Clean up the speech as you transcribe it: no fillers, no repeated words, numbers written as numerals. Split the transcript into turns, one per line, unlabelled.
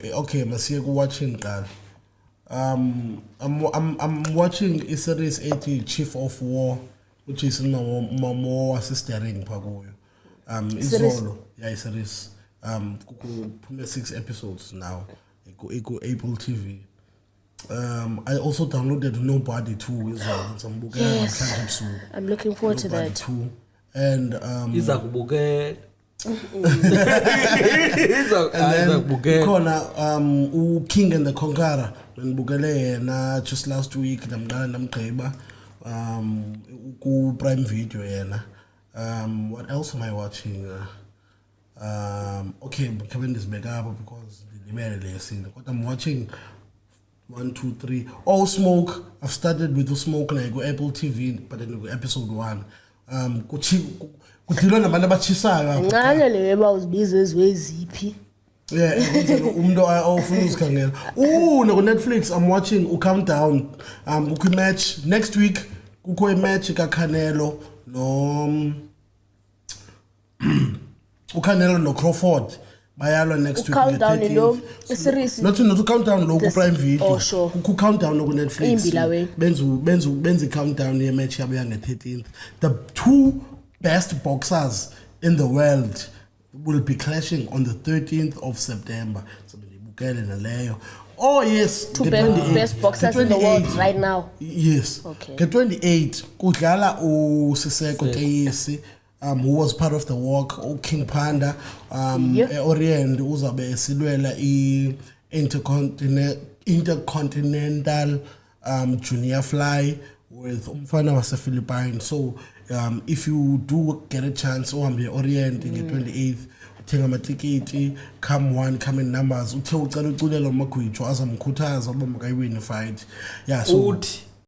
Okay, masiye watching qala. I'm watching a series 80 Chief of War, which is more assisting pakuyo. Izolo, yeah, series. Kuku 6 episodes now. Iko Apple TV. I also downloaded Nobody 2 as well.
Yes, I'm looking forward to that.
2. And King and the Conqueror ngibukele yena just last week namgqiba ku Prime Video yena. What else am I watching? Okay, Kevin is back up because I'm watching 1, 2, 3. Oh, Smoke. I've started with the Smoke and I go Apple TV, but then I go episode 1. Kudilwa nabantu abatshisayo
ngane leyo uzibiza ezweziphi.
Yeah, umuntu ofuna uzikhangela. No Netflix I'm watching Countdown. Kukho match next week kukho imatch kaCanelo no uCanelo no Crawford bayalwa next week.
Countdown lo series
not Countdown lo ku Prime Video.
Oh sure.
Kukho Countdown no ku Netflix. Benza Countdown ye match yabo yange 13th. The 2 best boxers in the world will be clashing on the 13th of September. So bukele naleyo. Oh yes,
2 best boxers in the world right now.
Yes.
Okay.
Ke 28 kudlala uSiseko Keyisi who was part of the walk, King Panda, Orient uzabe silwela intercontinental junior fly with umfana wase Philippines. So if you do get a chance uhambe Orient in the 28th, uthenga amatikiti, come in numbers, uthe ucela uculela uMagwijo azamkhuthaza uba makayiwine fight. Yeah, so